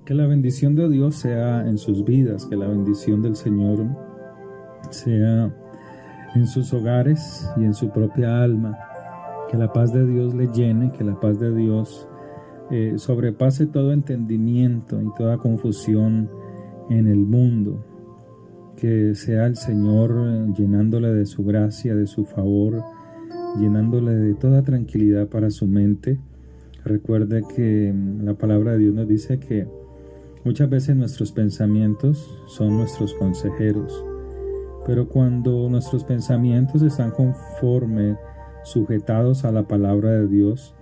Que la bendición de Dios sea en sus vidas, que la bendición del Señor sea en sus hogares y en su propia alma. Que la paz de Dios le llene, que la paz de Dios sobrepase todo entendimiento y toda confusión en el mundo. Que sea el Señor llenándole de su gracia, de su favor, llenándole de toda tranquilidad para su mente. Recuerde que la palabra de Dios nos dice que muchas veces nuestros pensamientos son nuestros consejeros, pero cuando nuestros pensamientos están conforme, sujetados a la palabra de Dios,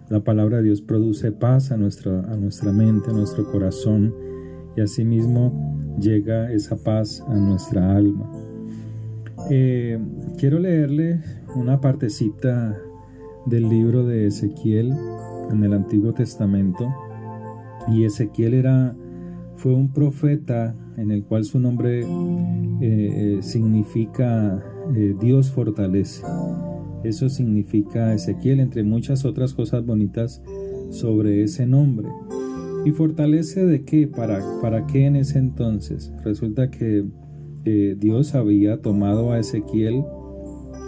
la palabra de Dios produce paz a nuestra mente, a nuestro corazón, y asimismo llega esa paz a nuestra alma. Quiero leerle una partecita del libro de Ezequiel en el Antiguo Testamento. Y Ezequiel fue un profeta en el cual su nombre significa Dios fortalece. Eso significa Ezequiel, entre muchas otras cosas bonitas sobre ese nombre. ¿Y fortalece de qué? ¿Para qué en ese entonces? Resulta que Dios había tomado a Ezequiel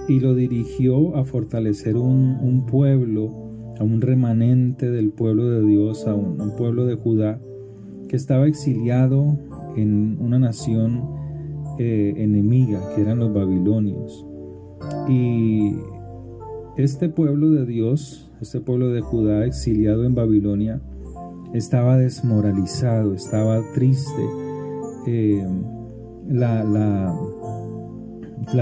y lo dirigió a fortalecer un pueblo, a un remanente del pueblo de Dios, a un pueblo de Judá que estaba exiliado en una nación enemiga, que eran los babilonios. Y este pueblo de Dios, este pueblo de Judá exiliado en Babilonia, estaba desmoralizado, estaba triste. La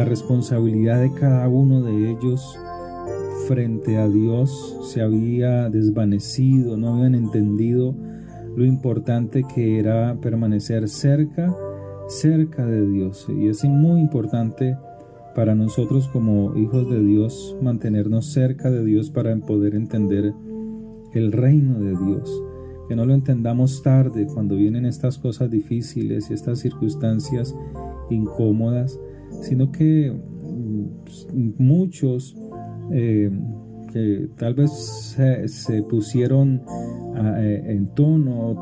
responsabilidad de cada uno de ellos frente a Dios se había desvanecido, no habían entendido lo importante que era permanecer cerca de Dios. Y es muy importante para nosotros como hijos de Dios mantenernos cerca de Dios para poder entender el reino de Dios. Que no lo entendamos tarde, cuando vienen estas cosas difíciles y estas circunstancias incómodas, sino que muchos que tal vez se pusieron en tono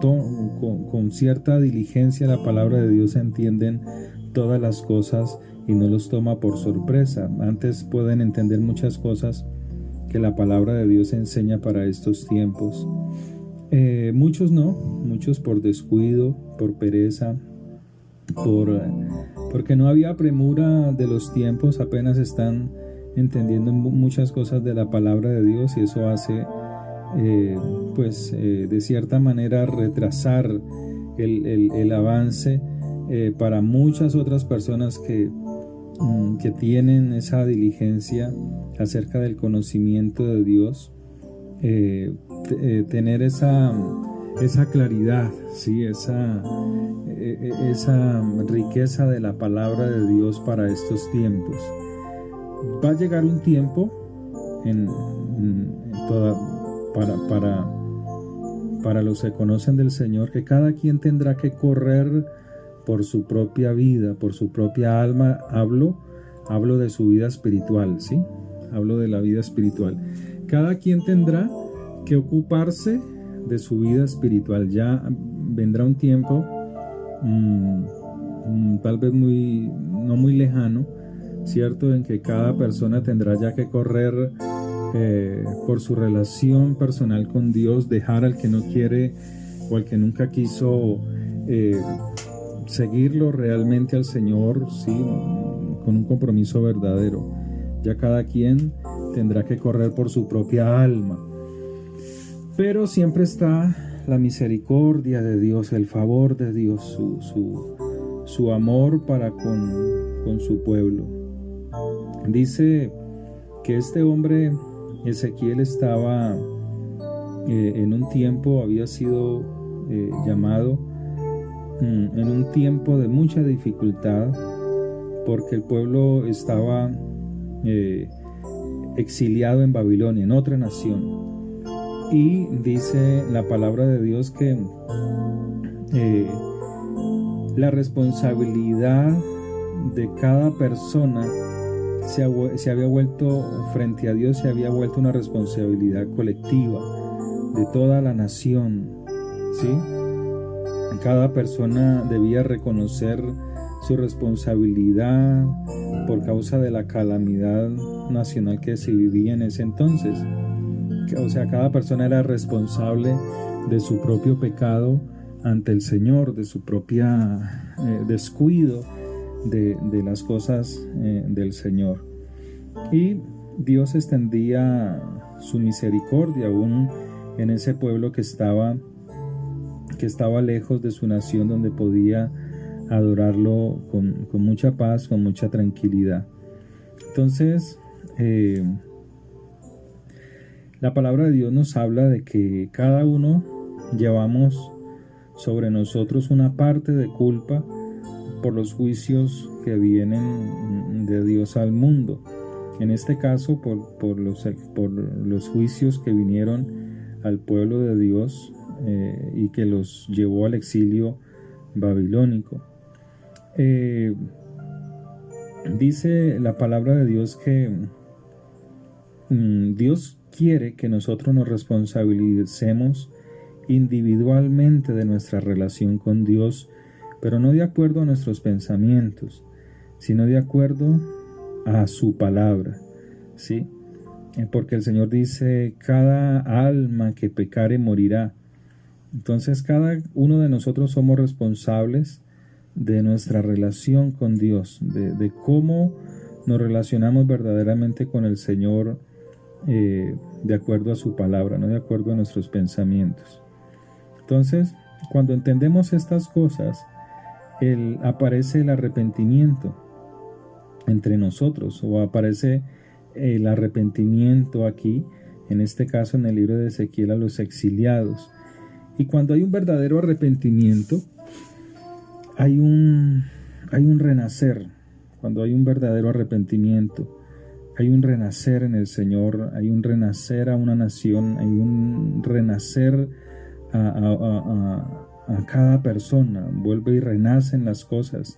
con cierta diligencia la palabra de Dios, entienden todas las cosas y no los toma por sorpresa. Antes pueden entender muchas cosas que la palabra de Dios enseña para estos tiempos. Muchos no, muchos por descuido, por pereza, porque no había premura de los tiempos, apenas están entendiendo muchas cosas de la palabra de Dios, y eso hace de cierta manera retrasar el avance para muchas otras personas que tienen esa diligencia acerca del conocimiento de Dios, tener esa claridad, ¿sí? esa riqueza de la palabra de Dios para estos tiempos. Va a llegar un tiempo para los que conocen del Señor, que cada quien tendrá que correr por su propia vida, por su propia alma. Hablo de su vida espiritual, ¿sí? Hablo de la vida espiritual. Cada quien tendrá que ocuparse de su vida espiritual. Ya vendrá un tiempo, tal vez no muy lejano, ¿cierto?, en que cada persona tendrá ya que correr por su relación personal con Dios, dejar al que no quiere o al que nunca quiso seguirlo realmente al Señor, ¿sí?, con un compromiso verdadero. Ya cada quien tendrá que correr por su propia alma. Pero siempre está la misericordia de Dios, el favor de Dios, su amor para con su pueblo. Dice que este hombre Ezequiel estaba en un tiempo, había sido llamado en un tiempo de mucha dificultad, porque el pueblo estaba exiliado en Babilonia, en otra nación. Y dice la palabra de Dios que la responsabilidad de cada persona se había vuelto, frente a Dios, se había vuelto una responsabilidad colectiva de toda la nación. ¿sí? Cada persona debía reconocer su responsabilidad por causa de la calamidad nacional que se vivía en ese entonces. O sea, cada persona era responsable de su propio pecado ante el Señor, de su propia descuido de las cosas del Señor. Y Dios extendía su misericordia aún en ese pueblo que estaba lejos de su nación, donde podía adorarlo con mucha paz, con mucha tranquilidad. Entonces, la palabra de Dios nos habla de que cada uno llevamos sobre nosotros una parte de culpa por los juicios que vienen de Dios al mundo. En este caso, por los juicios que vinieron al pueblo de Dios y que los llevó al exilio babilónico. Dice la palabra de Dios que Dios quiere que nosotros nos responsabilicemos individualmente de nuestra relación con Dios, pero no de acuerdo a nuestros pensamientos, sino de acuerdo a su palabra, ¿sí? Porque el Señor dice, cada alma que pecare morirá. Entonces cada uno de nosotros somos responsables de nuestra relación con Dios, de cómo nos relacionamos verdaderamente con el Señor de acuerdo a su palabra, no de acuerdo a nuestros pensamientos. Entonces, cuando entendemos estas cosas, aparece el arrepentimiento entre nosotros, o aparece el arrepentimiento aquí, en este caso en el libro de Ezequiel, a los exiliados. Y cuando hay un verdadero arrepentimiento, hay un renacer. Cuando hay un verdadero arrepentimiento, hay un renacer en el Señor, hay un renacer a una nación, hay un renacer a cada persona, vuelve y renacen las cosas.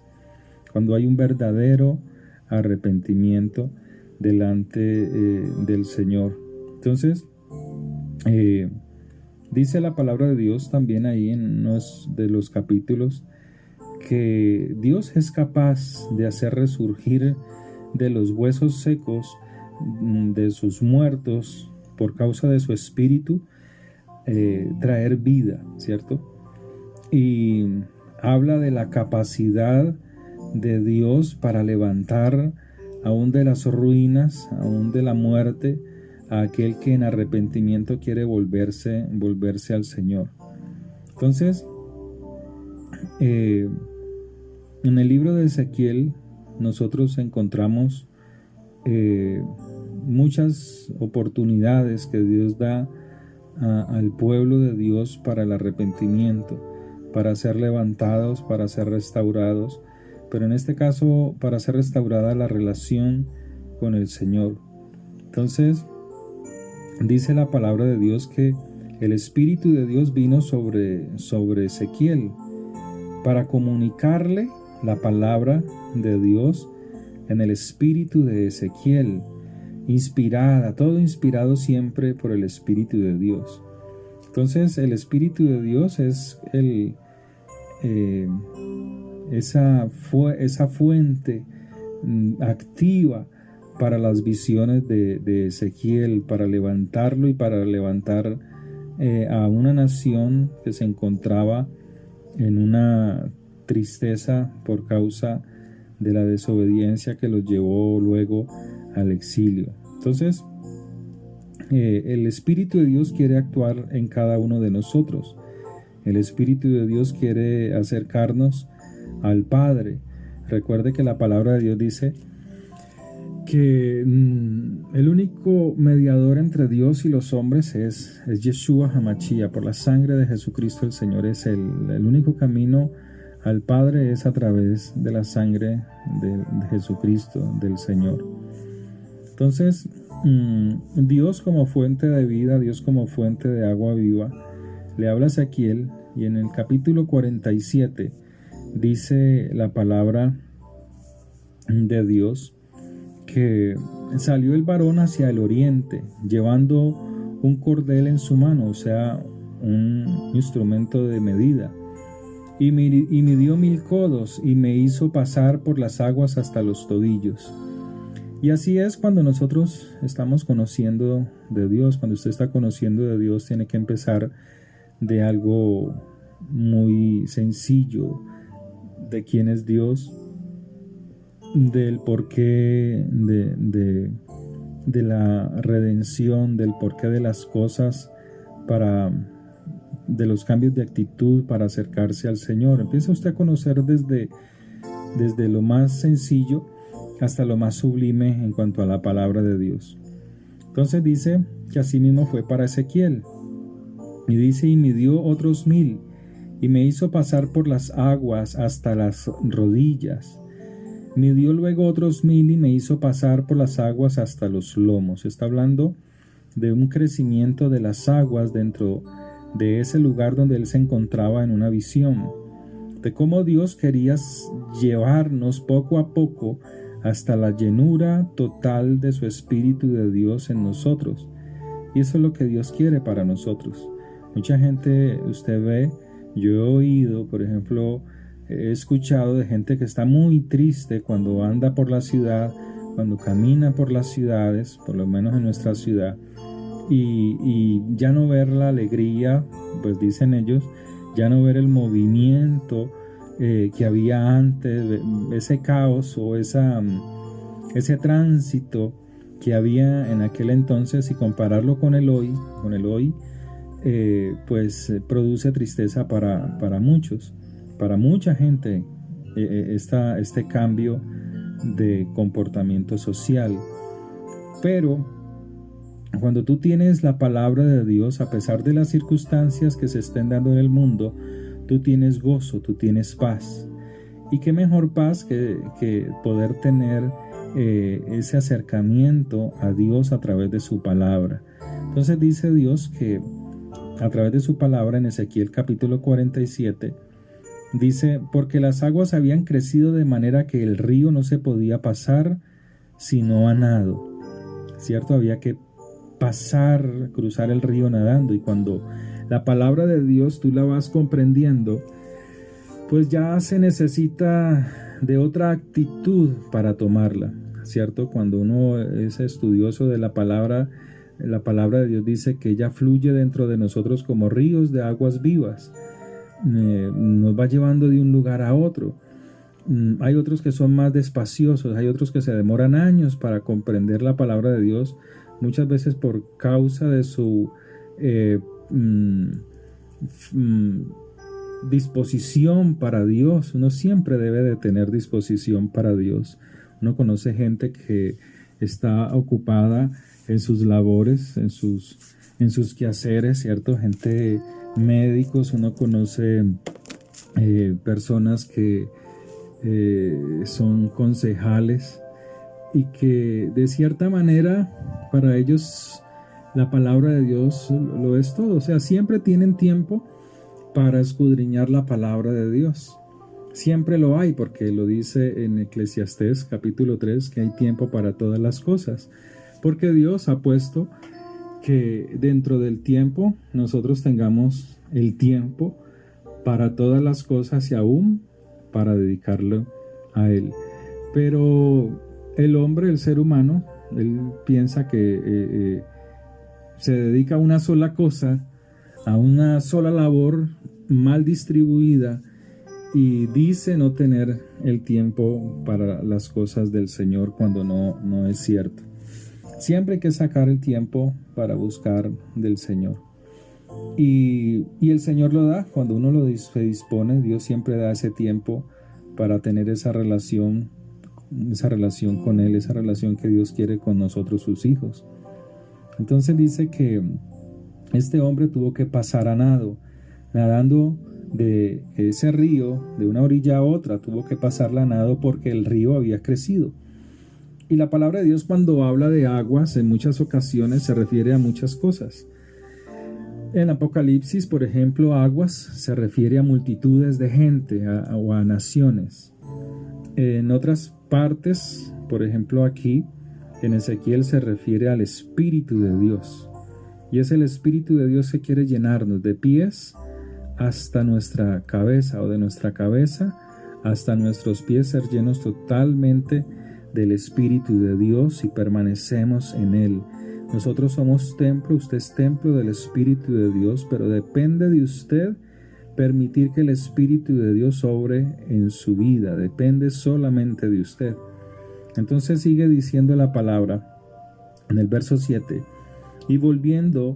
Cuando hay un verdadero arrepentimiento delante del Señor. Entonces, dice la palabra de Dios también ahí en uno de los capítulos que Dios es capaz de hacer resurgir de los huesos secos de sus muertos por causa de su espíritu, traer vida, ¿cierto? Y habla de la capacidad de Dios para levantar aún de las ruinas, aún de la muerte, a aquel que en arrepentimiento quiere volverse al Señor. Entonces, en el libro de Ezequiel nosotros encontramos muchas oportunidades que Dios da al pueblo de Dios para el arrepentimiento, para ser levantados, para ser restaurados, pero en este caso para ser restaurada la relación con el Señor. Entonces, dice la palabra de Dios que el Espíritu de Dios vino sobre Ezequiel para comunicarle la palabra de Dios en el espíritu de Ezequiel, todo inspirado siempre por el Espíritu de Dios. Entonces el Espíritu de Dios es esa fuente activa para las visiones de Ezequiel, para levantarlo y para levantar a una nación que se encontraba en una tristeza por causa de la desobediencia que los llevó luego al exilio. Entonces, el Espíritu de Dios quiere actuar en cada uno de nosotros. El Espíritu de Dios quiere acercarnos al Padre. Recuerde que la palabra de Dios dice que el único mediador entre Dios y los hombres es Yeshua HaMashiach. Por la sangre de Jesucristo el Señor es el único camino al Padre es a través de la sangre de Jesucristo, del Señor. Entonces, Dios como fuente de vida, Dios como fuente de agua viva, le habla a Ezequiel, y en el capítulo 47 dice la palabra de Dios que salió el varón hacia el oriente, llevando un cordel en su mano, o sea, un instrumento de medida. Y midió 1000 codos y me hizo pasar por las aguas hasta los tobillos. Y así es cuando nosotros estamos conociendo de Dios. Cuando usted está conociendo de Dios, tiene que empezar de algo muy sencillo, de quién es Dios, del porqué de la redención, del porqué de las cosas, de los cambios de actitud para acercarse al Señor. Empieza usted a conocer desde lo más sencillo hasta lo más sublime en cuanto a la palabra de Dios. Entonces dice que así mismo fue para Ezequiel. Y dice, y midió otros 1000, y me hizo pasar por las aguas hasta las rodillas. Midió luego otros 1000 y me hizo pasar por las aguas hasta los lomos. Está hablando de un crecimiento de las aguas dentro de ese lugar donde él se encontraba en una visión, de cómo Dios quería llevarnos poco a poco hasta la llenura total de su Espíritu de Dios en nosotros. Y eso es lo que Dios quiere para nosotros. Mucha gente, usted ve, yo he oído, por ejemplo, he escuchado de gente que está muy triste cuando anda por la ciudad, cuando camina por las ciudades, por lo menos en nuestra ciudad, y ya no ver la alegría, pues dicen ellos, ya no ver el movimiento que había antes, ese caos o ese tránsito que había en aquel entonces, y compararlo con el hoy, pues produce tristeza para muchos, para mucha gente, este cambio de comportamiento social. Pero cuando tú tienes la palabra de Dios, a pesar de las circunstancias que se estén dando en el mundo, tú tienes gozo, tú tienes paz. Y qué mejor paz que poder tener ese acercamiento a Dios a través de su palabra. Entonces dice Dios que a través de su palabra en Ezequiel capítulo 47, dice, porque las aguas habían crecido de manera que el río no se podía pasar sino a nado. ¿Cierto? Había que cruzar el río nadando, y cuando la palabra de Dios tú la vas comprendiendo, pues ya se necesita de otra actitud para tomarla, ¿cierto? Cuando uno es estudioso de la palabra de Dios dice que ella fluye dentro de nosotros como ríos de aguas vivas, nos va llevando de un lugar a otro. Hay otros que son más despaciosos, hay otros que se demoran años para comprender la palabra de Dios, muchas veces por causa de su disposición para Dios. Uno siempre debe de tener disposición para Dios. Uno conoce gente que está ocupada en sus labores, en sus quehaceres, ¿cierto? Gente, médicos, uno conoce personas que son concejales, y que de cierta manera para ellos la palabra de Dios lo es todo. O sea, siempre tienen tiempo para escudriñar la palabra de Dios. Siempre lo hay, porque lo dice en Eclesiastés capítulo 3, que hay tiempo para todas las cosas. Porque Dios ha puesto que dentro del tiempo nosotros tengamos el tiempo para todas las cosas, y aún para dedicarlo a Él. Pero el hombre, el ser humano, él piensa que se dedica a una sola cosa, a una sola labor mal distribuida, y dice no tener el tiempo para las cosas del Señor, cuando no es cierto. Siempre hay que sacar el tiempo para buscar del Señor. Y el Señor lo da cuando uno se dispone. Dios siempre da ese tiempo para tener esa relación con Él, esa relación que Dios quiere con nosotros, sus hijos. Entonces dice que este hombre tuvo que pasar a nadando de ese río, de una orilla a otra, tuvo que pasarla a nado porque el río había crecido. Y la palabra de Dios, cuando habla de aguas, en muchas ocasiones se refiere a muchas cosas. En Apocalipsis, por ejemplo, aguas se refiere a multitudes de gente o a naciones. En otras partes, por ejemplo aquí, en Ezequiel se refiere al Espíritu de Dios. y es el Espíritu de Dios que quiere llenarnos de pies hasta nuestra cabeza, o de nuestra cabeza hasta nuestros pies, ser llenos totalmente del Espíritu de Dios y permanecemos en Él. Nosotros somos templo, usted es templo del Espíritu de Dios, pero depende de usted permitir que el Espíritu de Dios obre en su vida, depende solamente de usted. Entonces sigue diciendo la palabra en el verso 7, y volviendo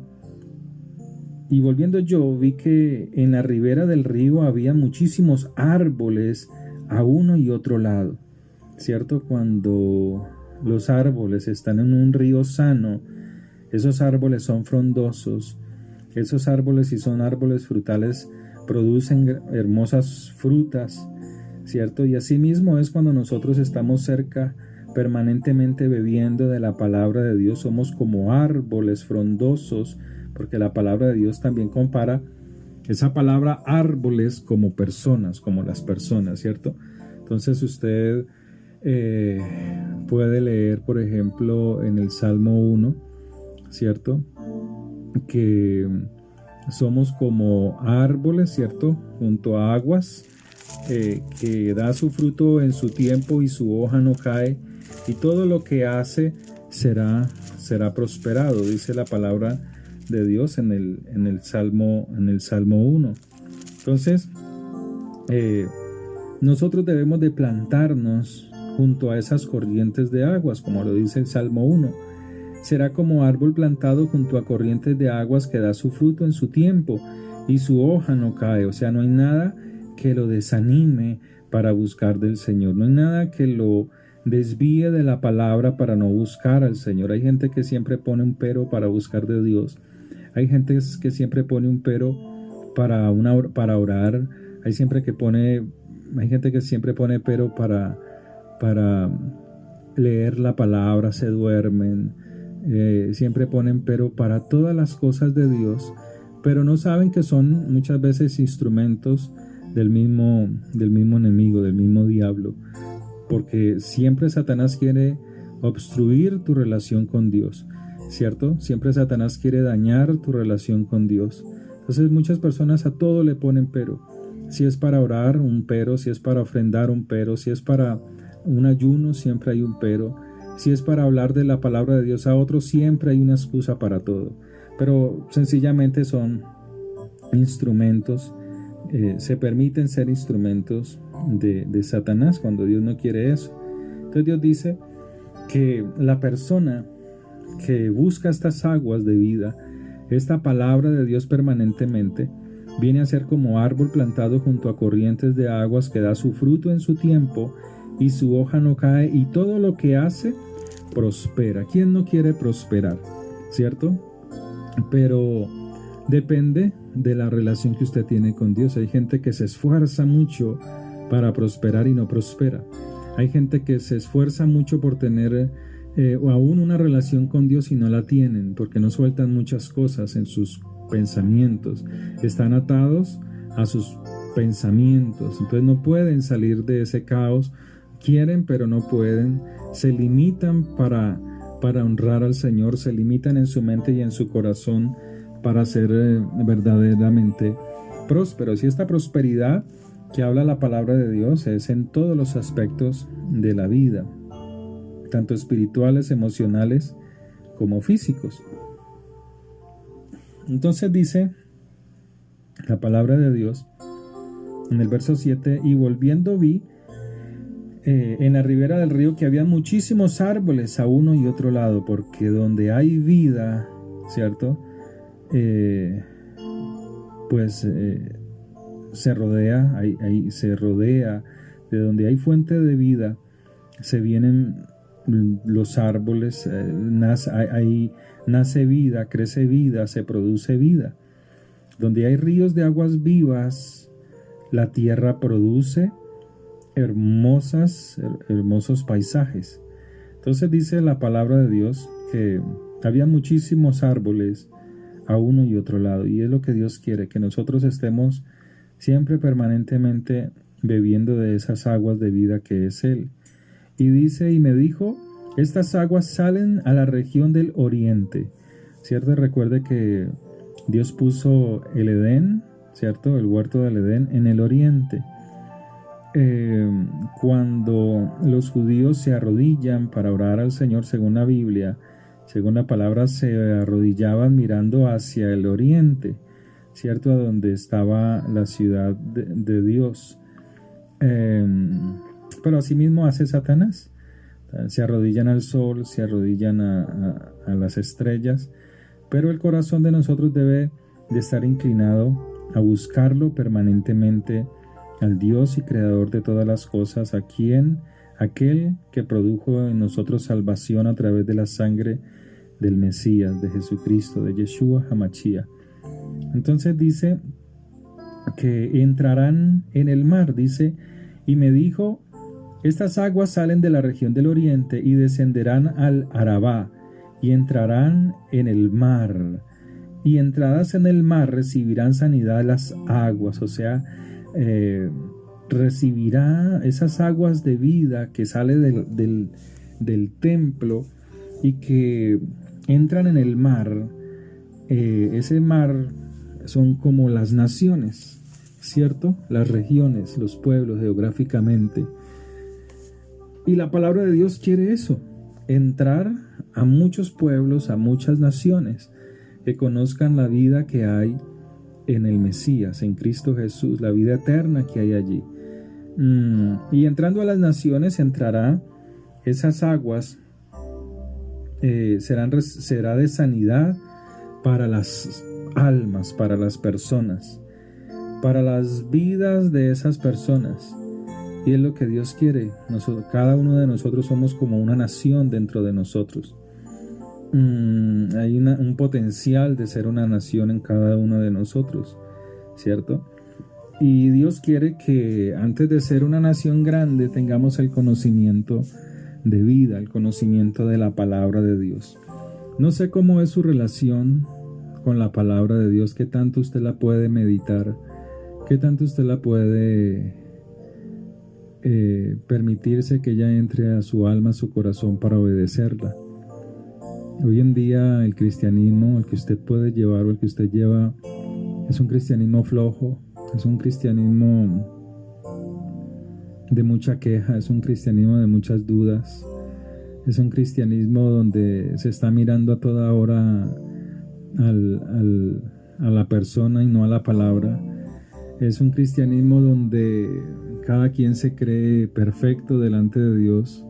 yo vi que en la ribera del río había muchísimos árboles a uno y otro lado, ¿cierto? Cuando los árboles están en un río sano, esos árboles son frondosos, esos árboles, si son árboles frutales, producen hermosas frutas, ¿cierto? Y así mismo es cuando nosotros estamos cerca, permanentemente bebiendo de la palabra de Dios, somos como árboles frondosos, porque la palabra de Dios también compara esa palabra árboles como personas, como las personas, ¿cierto? Entonces usted puede leer, por ejemplo, en el Salmo 1, ¿cierto? Que somos como árboles, ¿cierto? Junto a aguas, que da su fruto en su tiempo y su hoja no cae, y todo lo que hace será prosperado, dice la palabra de Dios en el Salmo 1. Entonces, nosotros debemos de plantarnos junto a esas corrientes de aguas, como lo dice el Salmo 1. Será como árbol plantado junto a corrientes de aguas que da su fruto en su tiempo y su hoja no cae. O sea, no hay nada que lo desanime para buscar del Señor. No hay nada que lo desvíe de la palabra para no buscar al Señor. Hay gente que siempre pone un pero para buscar de Dios. Hay gente que siempre pone un pero para orar. Hay gente que siempre pone pero para leer la palabra, se duermen. Siempre ponen pero para todas las cosas de Dios, pero no saben que son muchas veces instrumentos del mismo enemigo, del mismo diablo, porque siempre Satanás quiere obstruir tu relación con Dios, ¿cierto? Siempre Satanás quiere dañar tu relación con Dios. Entonces muchas personas a todo le ponen pero. Si es para orar, un pero. Si es para ofrendar, un pero. Si es para un ayuno, siempre hay un pero. Si es para hablar de la palabra de Dios a otros, siempre hay una excusa para todo. Pero sencillamente son instrumentos, se permiten ser instrumentos de Satanás cuando Dios no quiere eso. Entonces Dios dice que la persona que busca estas aguas de vida, esta palabra de Dios permanentemente, viene a ser como árbol plantado junto a corrientes de aguas que da su fruto en su tiempo y su hoja no cae, y todo lo que hace prospera. ¿Quién no quiere prosperar? ¿Cierto? Pero depende de la relación que usted tiene con Dios. Hay gente que se esfuerza mucho para prosperar y no prospera. Hay gente que se esfuerza mucho por tener aún una relación con Dios y no la tienen, porque no sueltan muchas cosas en sus pensamientos. Están atados a sus pensamientos. Entonces no pueden salir de ese caos. Quieren, pero no pueden. Se limitan para honrar al Señor, se limitan en su mente y en su corazón para ser verdaderamente prósperos. Y esta prosperidad que habla la palabra de Dios es en todos los aspectos de la vida, tanto espirituales, emocionales, como físicos. Entonces dice la palabra de Dios en el verso 7, y volviendo vi en la ribera del río que había muchísimos árboles a uno y otro lado, porque donde hay vida, ¿cierto? Se rodea de donde hay fuente de vida, se vienen los árboles, nace vida, crece vida, se produce vida. Donde hay ríos de aguas vivas, la tierra produce hermosos paisajes. Entonces dice la palabra de Dios que había muchísimos árboles a uno y otro lado, y es lo que Dios quiere, que nosotros estemos siempre permanentemente bebiendo de esas aguas de vida que es Él. Y dice, y me dijo, estas aguas salen a la región del oriente. ¿cierto? Recuerde que Dios puso el Edén, ¿cierto? El huerto del Edén en el oriente. Cuando los judíos se arrodillan para orar al Señor, según la Biblia, según la palabra, se arrodillaban mirando hacia el oriente, ¿cierto? A donde estaba la ciudad de Dios. Pero asimismo hace Satanás. Se arrodillan al sol, se arrodillan a las estrellas, pero el corazón de nosotros debe de estar inclinado a buscarlo permanentemente, al Dios y creador de todas las cosas, aquel que produjo en nosotros salvación a través de la sangre del Mesías, de Jesucristo, de Yeshua HaMashiach. Entonces dice que entrarán en el mar, dice, y me dijo: estas aguas salen de la región del oriente y descenderán al Arabá y entrarán en el mar, y entradas en el mar recibirán sanidad las aguas, o sea, recibirá esas aguas de vida que sale del templo y que entran en el mar. Ese mar son como las naciones, ¿cierto? Las regiones, los pueblos geográficamente. Y la palabra de Dios quiere eso, entrar a muchos pueblos, a muchas naciones, que conozcan la vida que hay en el Mesías, en Cristo Jesús, la vida eterna que hay allí. Y entrando a las naciones entrará esas aguas, será de sanidad para las almas, para las personas, para las vidas de esas personas. Y es lo que Dios quiere. Cada uno de nosotros somos como una nación dentro de nosotros. Hay un potencial de ser una nación en cada uno de nosotros, ¿cierto? Y Dios quiere que antes de ser una nación grande tengamos el conocimiento de vida, el conocimiento de la palabra de Dios. No sé cómo es su relación con la palabra de Dios, qué tanto usted la puede meditar, qué tanto usted la puede permitirse que ella entre a su alma, a su corazón para obedecerla. Hoy en día el cristianismo, el que usted puede llevar o el que usted lleva, es un cristianismo flojo, es un cristianismo de mucha queja, es un cristianismo de muchas dudas, es un cristianismo donde se está mirando a toda hora a la persona y no a la palabra. Es un cristianismo donde cada quien se cree perfecto delante de Dios.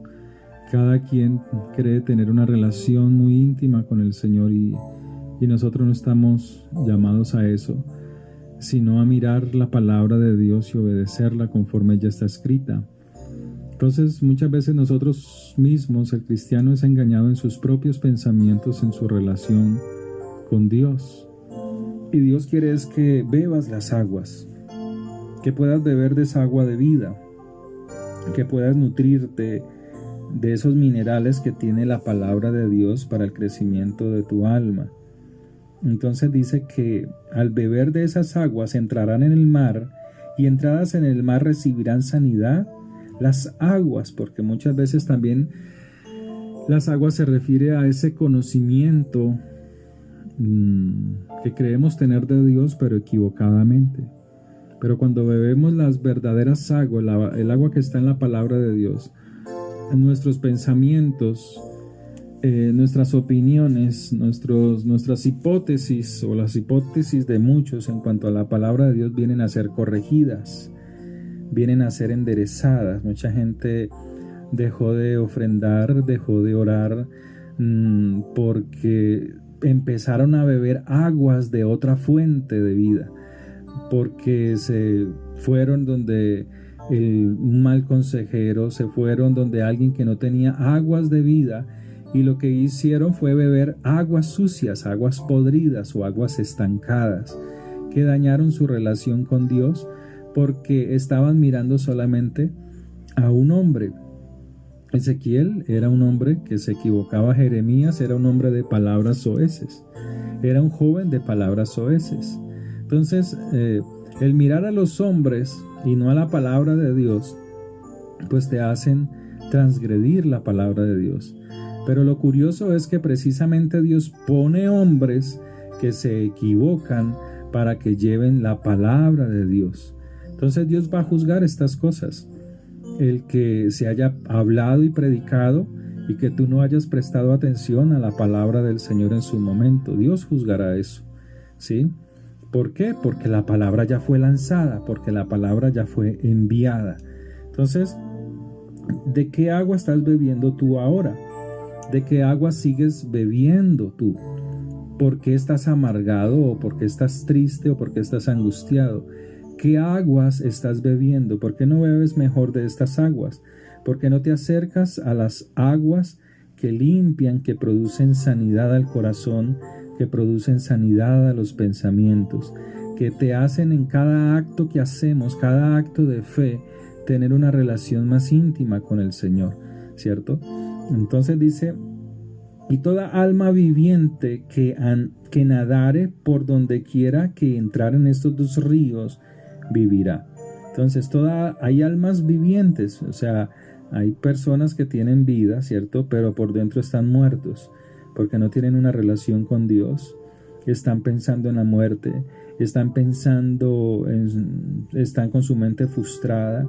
Cada quien cree tener una relación muy íntima con el Señor y nosotros no estamos llamados a eso, sino a mirar la palabra de Dios y obedecerla conforme ella está escrita. Entonces, muchas veces nosotros mismos, el cristiano, es engañado en sus propios pensamientos, en su relación con Dios. Y Dios quiere es que bebas las aguas, que puedas beber de esa agua de vida, que puedas nutrirte de esos minerales que tiene la palabra de Dios para el crecimiento de tu alma. Entonces dice que al beber de esas aguas entrarán en el mar, y entradas en el mar recibirán sanidad las aguas, porque muchas veces también las aguas se refiere a ese conocimiento que creemos tener de Dios, pero equivocadamente. Pero cuando bebemos las verdaderas aguas, el agua que está en la palabra de Dios, nuestros pensamientos, nuestras opiniones, nuestras hipótesis o las hipótesis de muchos en cuanto a la palabra de Dios vienen a ser corregidas, vienen a ser enderezadas. Mucha gente dejó de ofrendar, dejó de orar porque empezaron a beber aguas de otra fuente de vida, porque se fueron donde un mal consejero, se fueron donde alguien que no tenía aguas de vida, y lo que hicieron fue beber aguas sucias, aguas podridas o aguas estancadas, que dañaron su relación con Dios porque estaban mirando solamente a un hombre. Ezequiel era un hombre que se equivocaba, Jeremías era un hombre de palabras soeces, era un joven de palabras soeces. Entonces, el mirar a los hombres y no a la palabra de Dios, pues te hacen transgredir la palabra de Dios. Pero lo curioso es que precisamente Dios pone hombres que se equivocan para que lleven la palabra de Dios. Entonces Dios va a juzgar estas cosas. El que se haya hablado y predicado y que tú no hayas prestado atención a la palabra del Señor en su momento, Dios juzgará eso, ¿sí? ¿Por qué? Porque la palabra ya fue lanzada, porque la palabra ya fue enviada. Entonces, ¿de qué agua estás bebiendo tú ahora? ¿De qué agua sigues bebiendo tú? ¿Por qué estás amargado o por qué estás triste o por qué estás angustiado? ¿Qué aguas estás bebiendo? ¿Por qué no bebes mejor de estas aguas? ¿Por qué no te acercas a las aguas que limpian, que producen sanidad al corazón, que producen sanidad a los pensamientos, que te hacen en cada acto que hacemos, cada acto de fe, tener una relación más íntima con el Señor, ¿cierto? Entonces dice, y toda alma viviente que nadare por donde quiera que entrar en estos dos ríos, vivirá. Entonces hay almas vivientes, o sea, hay personas que tienen vida, ¿cierto? Pero por dentro están muertos, porque no tienen una relación con Dios, están pensando en la muerte, están con su mente frustrada,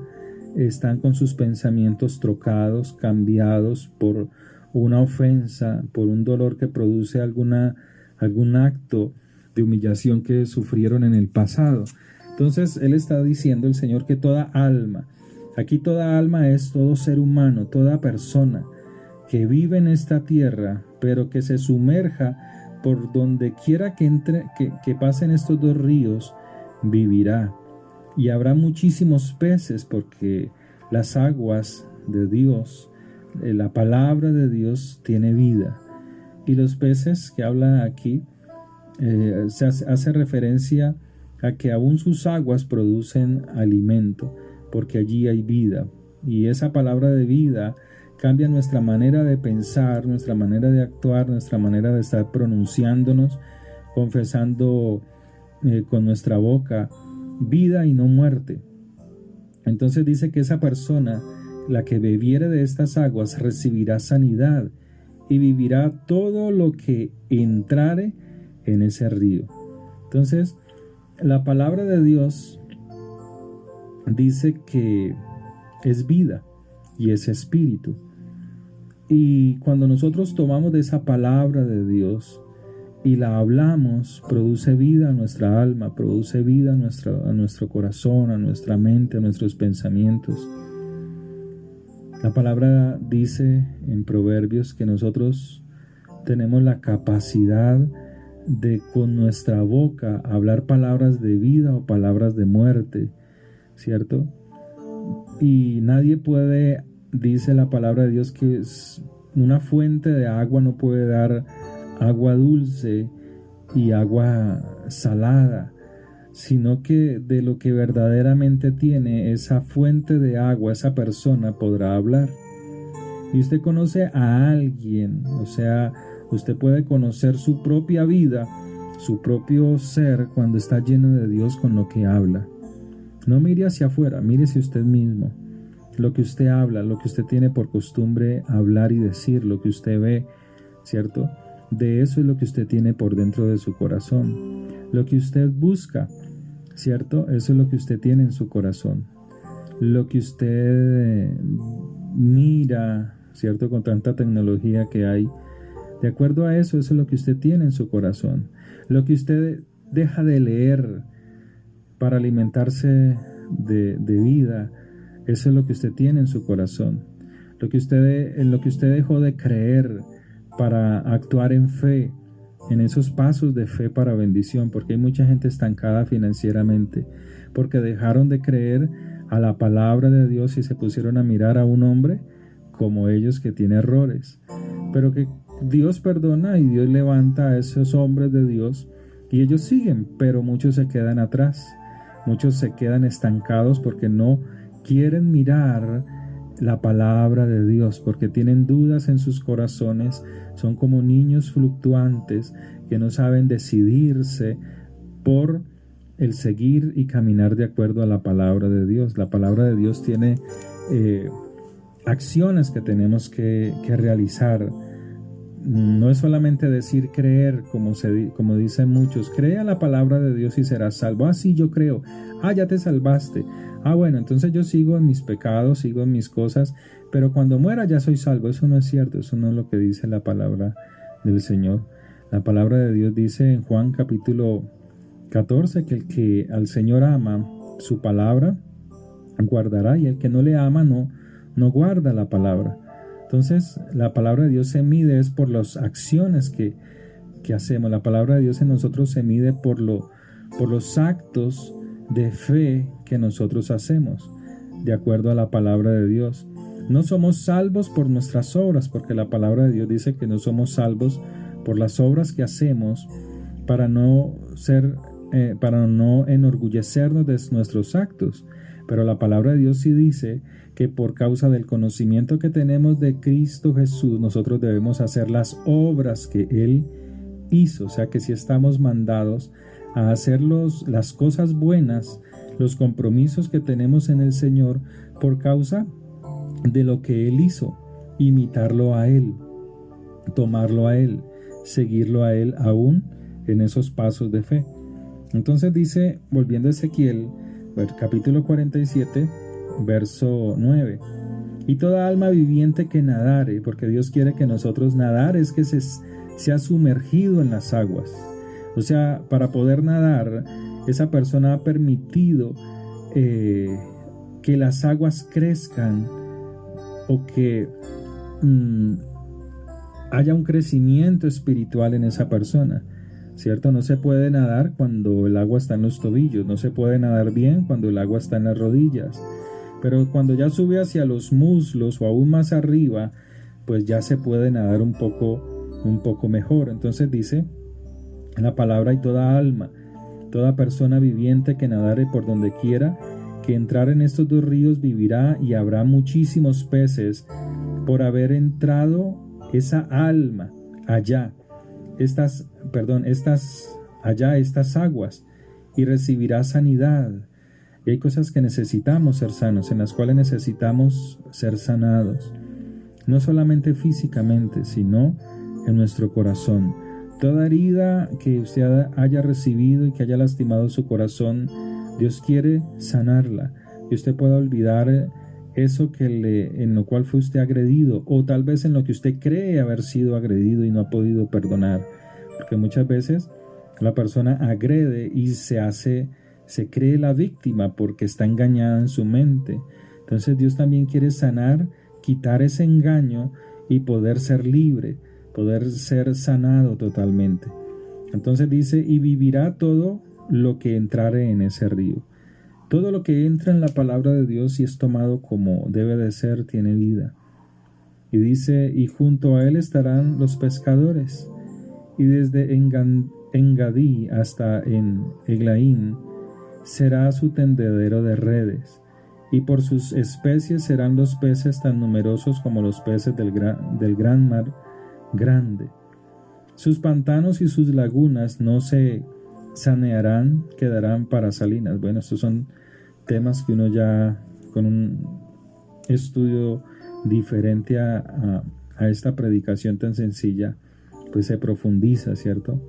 están con sus pensamientos trocados, cambiados por una ofensa, por un dolor que produce algún acto de humillación que sufrieron en el pasado. Entonces Él está diciendo, el Señor, que toda alma, aquí toda alma es todo ser humano, toda persona que vive en esta tierra, pero que se sumerja por donde quiera que entre, que pasen estos dos ríos, vivirá. Y habrá muchísimos peces, porque las aguas de Dios, la palabra de Dios tiene vida. Y los peces que habla aquí, se hace referencia a que aún sus aguas producen alimento, porque allí hay vida. Y esa palabra de vida cambia nuestra manera de pensar, nuestra manera de actuar, nuestra manera de estar pronunciándonos, confesando con nuestra boca vida y no muerte. Entonces dice que esa persona, la que bebiere de estas aguas, recibirá sanidad y vivirá todo lo que entrare en ese río. Entonces, la palabra de Dios dice que es vida y es espíritu. Y cuando nosotros tomamos de esa palabra de Dios y la hablamos, produce vida a nuestra alma, produce vida a nuestro corazón, a nuestra mente, a nuestros pensamientos. La palabra dice en Proverbios que nosotros tenemos la capacidad de con nuestra boca hablar palabras de vida o palabras de muerte, ¿cierto? Y nadie puede, dice la palabra de Dios, que una fuente de agua no puede dar agua dulce y agua salada, sino que de lo que verdaderamente tiene esa fuente de agua, esa persona podrá hablar. Y usted conoce a alguien, o sea, usted puede conocer su propia vida, su propio ser, cuando está lleno de Dios con lo que habla. No mire hacia afuera, mírese usted mismo. Lo que usted habla, lo que usted tiene por costumbre hablar y decir, lo que usted ve, ¿cierto? De eso es lo que usted tiene por dentro de su corazón. Lo que usted busca, ¿cierto? Eso es lo que usted tiene en su corazón. Lo que usted mira, ¿cierto? Con tanta tecnología que hay, de acuerdo a eso, eso es lo que usted tiene en su corazón. Lo que usted deja de leer para alimentarse de vida, eso es lo que usted tiene en su corazón. En lo que usted dejó de creer para actuar en fe, en esos pasos de fe para bendición, porque hay mucha gente estancada financieramente, porque dejaron de creer a la palabra de Dios y se pusieron a mirar a un hombre como ellos que tiene errores, pero que Dios perdona y Dios levanta a esos hombres de Dios y ellos siguen, pero muchos se quedan atrás, muchos se quedan estancados porque no quieren mirar la palabra de Dios, porque tienen dudas en sus corazones, son como niños fluctuantes que no saben decidirse por el seguir y caminar de acuerdo a la palabra de Dios. La palabra de Dios tiene acciones que tenemos que realizar, no es solamente decir creer, como dicen muchos, crea la palabra de Dios y serás salvo. Ah, sí, yo creo. Ah, ya te salvaste. Ah, bueno, entonces yo sigo en mis pecados, sigo en mis cosas, pero cuando muera ya soy salvo. Eso no es cierto, eso no es lo que dice la palabra del Señor. La palabra de Dios dice en Juan capítulo 14 que el que al Señor ama, su palabra guardará, y el que no le ama no guarda la palabra. Entonces la palabra de Dios se mide es por las acciones que hacemos. La palabra de Dios en nosotros se mide por los actos de fe que nosotros hacemos, de acuerdo a la palabra de Dios. No somos salvos por nuestras obras, porque la palabra de Dios dice que no somos salvos por las obras que hacemos, para no enorgullecernos de nuestros actos. Pero la palabra de Dios sí dice que por causa del conocimiento que tenemos de Cristo Jesús, nosotros debemos hacer las obras que Él hizo. O sea que si estamos mandados a hacer las cosas buenas, los compromisos que tenemos en el Señor por causa de lo que Él hizo, imitarlo a Él, tomarlo a Él, seguirlo a Él aún en esos pasos de fe. Entonces dice, volviendo a Ezequiel, capítulo 47, verso 9, y toda alma viviente que nadare, porque Dios quiere que nosotros nadar es que se ha sumergido en las aguas. O sea, para poder nadar, esa persona ha permitido que las aguas crezcan, o que haya un crecimiento espiritual en esa persona, ¿cierto? No se puede nadar cuando el agua está en los tobillos, no se puede nadar bien cuando el agua está en las rodillas, pero cuando ya sube hacia los muslos o aún más arriba, pues ya se puede nadar un poco mejor. Entonces dice la palabra, y toda alma, toda persona viviente que nadare por donde quiera, que entrar en estos dos ríos vivirá, y habrá muchísimos peces por haber entrado esa alma allá, estas aguas, y recibirá sanidad. Y hay cosas que necesitamos ser sanos, en las cuales necesitamos ser sanados, no solamente físicamente, sino en nuestro corazón. Toda herida que usted haya recibido y que haya lastimado su corazón, Dios quiere sanarla, y usted pueda olvidar eso en lo cual fue usted agredido, o tal vez en lo que usted cree haber sido agredido y no ha podido perdonar, porque muchas veces la persona agrede y se cree la víctima porque está engañada en su mente. Entonces Dios también quiere sanar, quitar ese engaño y poder ser libre, poder ser sanado totalmente. Entonces dice, y vivirá todo lo que entrare en ese río. Todo lo que entra en la palabra de Dios y es tomado como debe de ser, tiene vida. Y dice, y junto a él estarán los pescadores, y desde Engadí hasta en Eglaim será su tendedero de redes, y por sus especies serán los peces tan numerosos como los peces del gran mar grande. Sus pantanos y sus lagunas no se sanearán, quedarán para salinas. Bueno, estos son temas que uno ya con un estudio diferente a esta predicación tan sencilla, pues se profundiza, ¿cierto?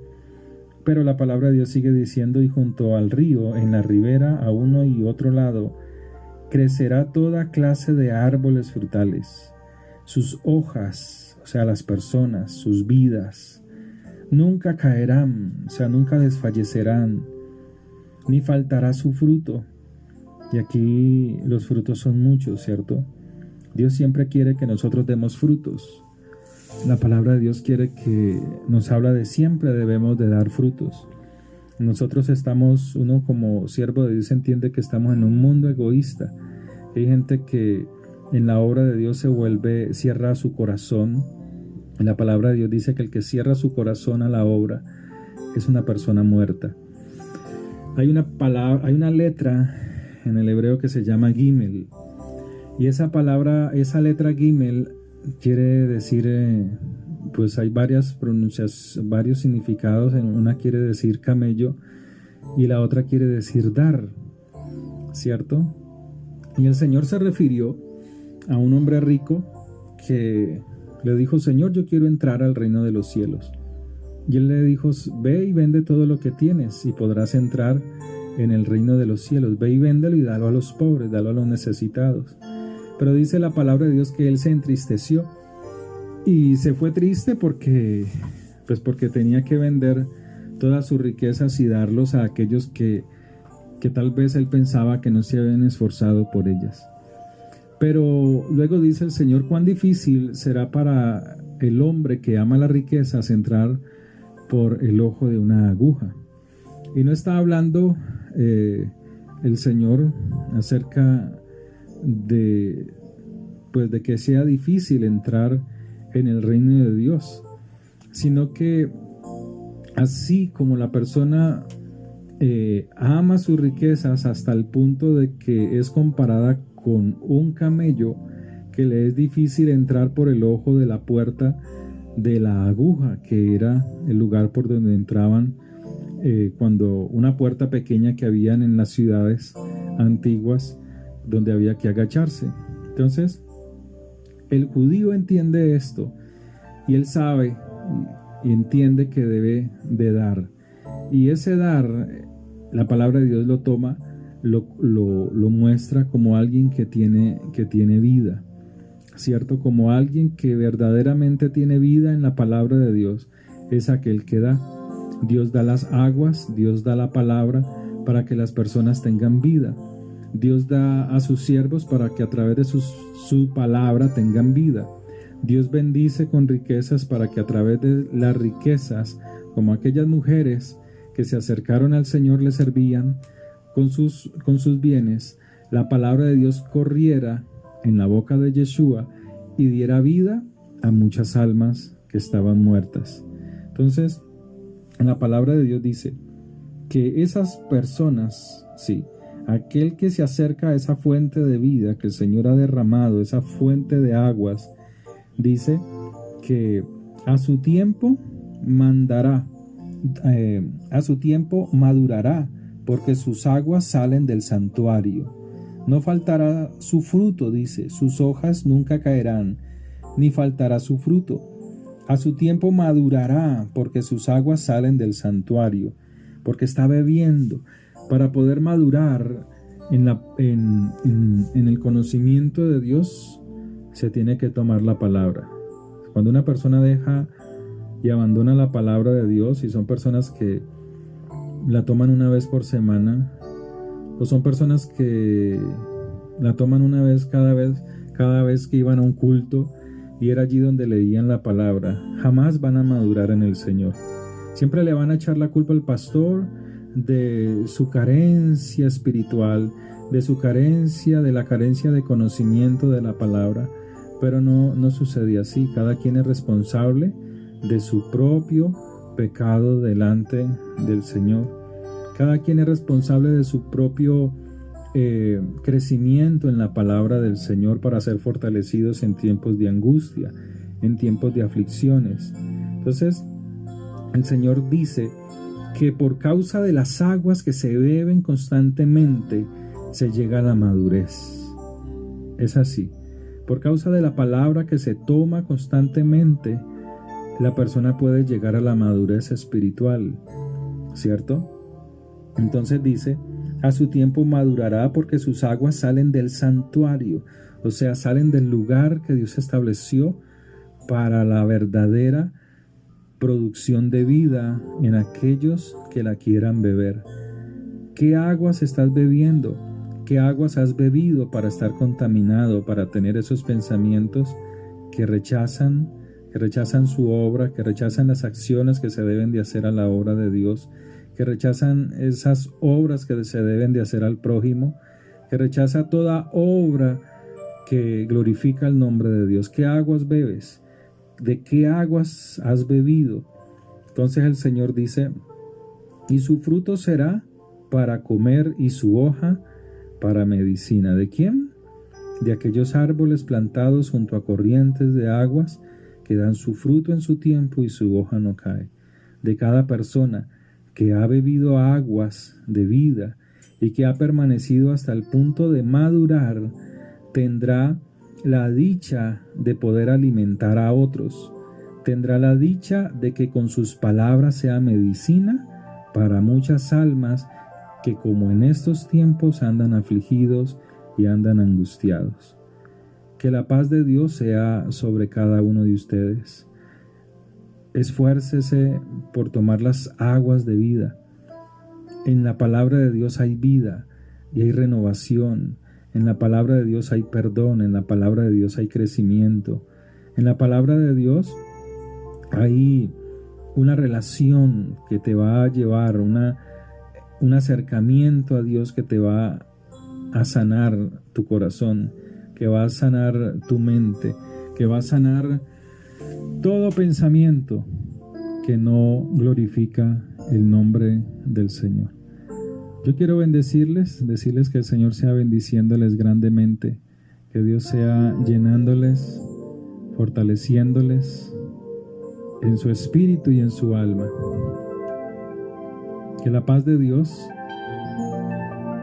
Pero la palabra de Dios sigue diciendo, y junto al río, en la ribera, a uno y otro lado, crecerá toda clase de árboles frutales. Sus hojas, o sea, las personas, sus vidas, nunca caerán, o sea, nunca desfallecerán, ni faltará su fruto. Y aquí los frutos son muchos, ¿cierto? Dios siempre quiere que nosotros demos frutos. La palabra de Dios quiere que nos habla de siempre debemos de dar frutos. Nosotros uno como siervo de Dios entiende que estamos en un mundo egoísta. Hay gente que en la obra de Dios cierra su corazón. La palabra de Dios dice que el que cierra su corazón a la obra es una persona muerta. Hay una letra en el hebreo que se llama Gimel, y esa letra Gimel quiere decir, pues hay varias varios significados. Una quiere decir camello y la otra quiere decir dar, ¿cierto? Y el Señor se refirió a un hombre rico que Le dijo: Señor, yo quiero entrar al reino de los cielos. Y él le dijo: ve y vende todo lo que tienes y podrás entrar en el reino de los cielos. Ve y véndelo y dalo a los pobres, dalo a los necesitados. Pero dice la palabra de Dios que él se entristeció y se fue triste porque tenía que vender todas sus riquezas y darlos a aquellos que tal vez él pensaba que no se habían esforzado por ellas. Pero luego dice el Señor: cuán difícil será para el hombre que ama las riquezas entrar por el ojo de una aguja. Y no está hablando el Señor acerca de que sea difícil entrar en el reino de Dios, sino que así como la persona ama sus riquezas hasta el punto de que es comparada con un camello, que le es difícil entrar por el ojo de la puerta de la aguja, que era el lugar por donde entraban cuando una puerta pequeña que habían en las ciudades antiguas donde había que agacharse. Entonces el judío entiende esto y él sabe y entiende que debe de dar, y ese dar, la palabra de Dios lo toma, lo muestra como alguien que tiene vida, ¿cierto? Como alguien que verdaderamente tiene vida en la palabra de Dios, es aquel que da. Dios da las aguas, Dios da la palabra para que las personas tengan vida. Dios da a sus siervos para que a través de su palabra tengan vida. Dios bendice con riquezas para que a través de las riquezas, como aquellas mujeres que se acercaron al Señor, le servían con sus bienes, la palabra de Dios corriera en la boca de Yeshua y diera vida a muchas almas que estaban muertas. Entonces, la palabra de Dios dice que esas personas, sí, aquel que se acerca a esa fuente de vida que el Señor ha derramado, esa fuente de aguas, dice que a su tiempo madurará, porque sus aguas salen del santuario. No faltará su fruto, dice, sus hojas nunca caerán, ni faltará su fruto. A su tiempo madurará, porque sus aguas salen del santuario, porque está bebiendo. Para poder madurar en el conocimiento de Dios, se tiene que tomar la palabra. Cuando una persona deja y abandona la palabra de Dios, y son personas que la toman una vez por semana, o son personas que la toman una vez cada vez que iban a un culto y era allí donde leían la palabra, jamás van a madurar en el Señor. Siempre le van a echar la culpa al pastor de su carencia espiritual, de la carencia de conocimiento de la palabra, pero no sucede así. Cada quien es responsable de su propio pecado delante del Señor. Cada quien es responsable de su propio crecimiento en la palabra del Señor para ser fortalecidos en tiempos de angustia, en tiempos de aflicciones. Entonces, el Señor dice que por causa de las aguas que se beben constantemente, se llega a la madurez. Es así. Por causa de la palabra que se toma constantemente, la persona puede llegar a la madurez espiritual, ¿cierto? Entonces dice, a su tiempo madurará, porque sus aguas salen del santuario, o sea, salen del lugar que Dios estableció para la verdadera producción de vida en aquellos que la quieran beber. ¿Qué aguas estás bebiendo? ¿Qué aguas has bebido para estar contaminado, para tener esos pensamientos que rechazan su obra, que rechazan las acciones que se deben de hacer a la obra de Dios, que rechazan esas obras que se deben de hacer al prójimo, que rechaza toda obra que glorifica el nombre de Dios? ¿Qué aguas bebes? ¿De qué aguas has bebido? Entonces el Señor dice, y su fruto será para comer y su hoja para medicina. ¿De quién? De aquellos árboles plantados junto a corrientes de aguas que dan su fruto en su tiempo y su hoja no cae. De cada persona que ha bebido aguas de vida y que ha permanecido hasta el punto de madurar, tendrá la dicha de poder alimentar a otros. Tendrá la dicha de que con sus palabras sea medicina para muchas almas que como en estos tiempos andan afligidos y andan angustiados. Que la paz de Dios sea sobre cada uno de ustedes. Esfuércese por tomar las aguas de vida. En la palabra de Dios hay vida y hay renovación. En la palabra de Dios hay perdón. En la palabra de Dios hay crecimiento. En la palabra de Dios hay una relación que te va a llevar, un acercamiento a Dios que te va a sanar tu corazón, que va a sanar tu mente, que va a sanar todo pensamiento que no glorifica el nombre del Señor. Yo quiero decirles que el Señor sea bendiciéndoles grandemente, que Dios sea llenándoles, fortaleciéndoles en su espíritu y en su alma. Que la paz de Dios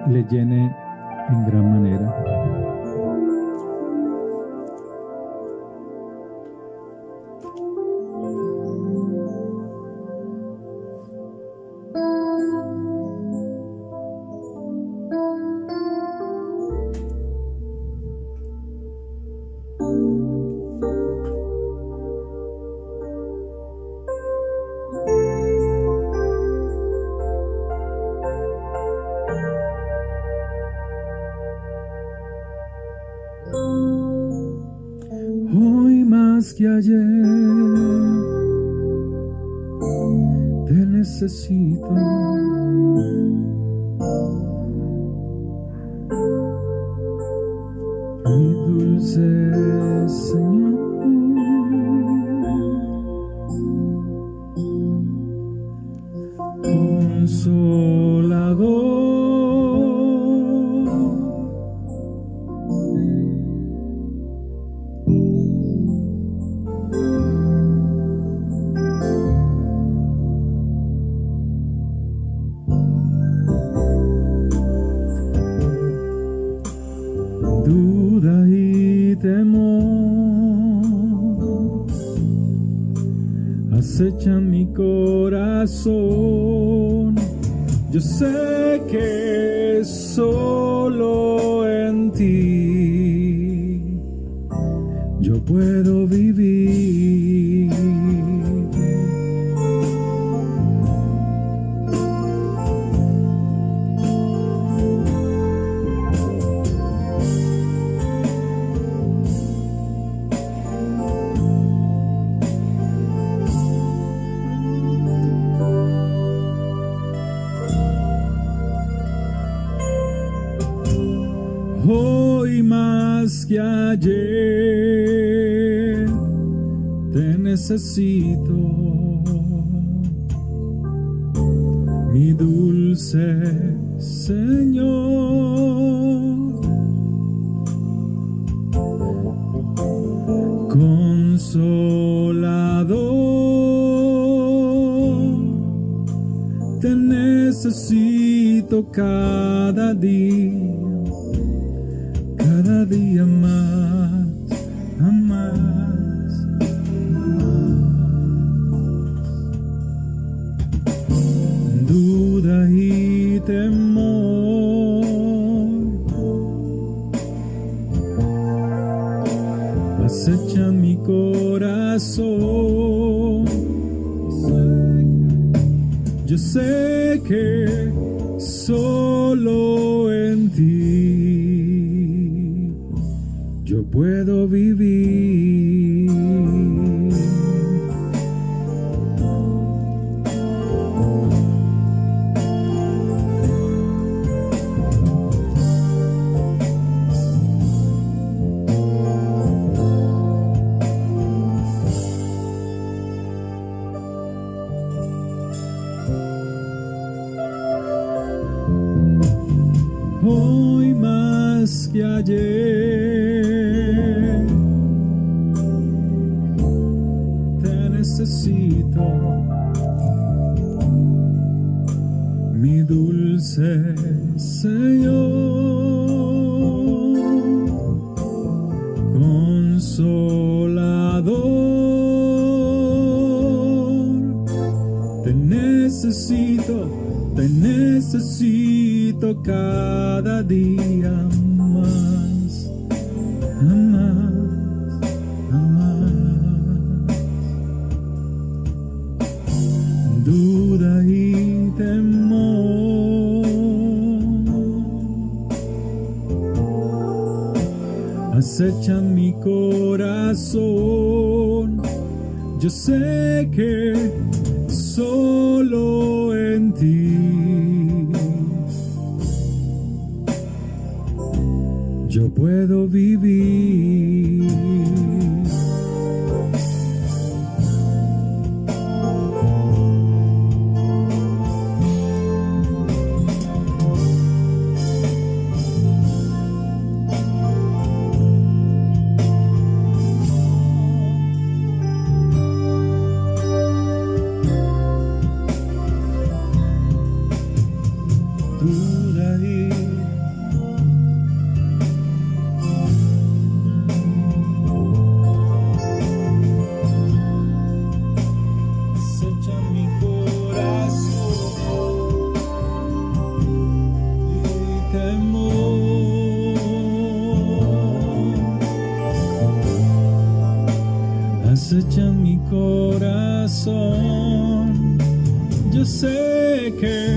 le llene en gran manera. Hoy más que ayer te necesito. Mi dulce Señor, Consolador. Duda y temor acechan mi corazón. Yo sé que solo en ti yo puedo vivir. Hoy más que ayer te necesito, mi dulce Señor. Consolador, te necesito cada día más, más. Duda y temor acechan mi corazón. Yo sé que solo en ti yo puedo vivir. Hoy más que ayer te necesito, mi dulce Señor. día más, más, más. Duda y temor acechan mi corazón. Yo sé que solo en ti yo puedo vivir. Acecha mi corazón, yo sé que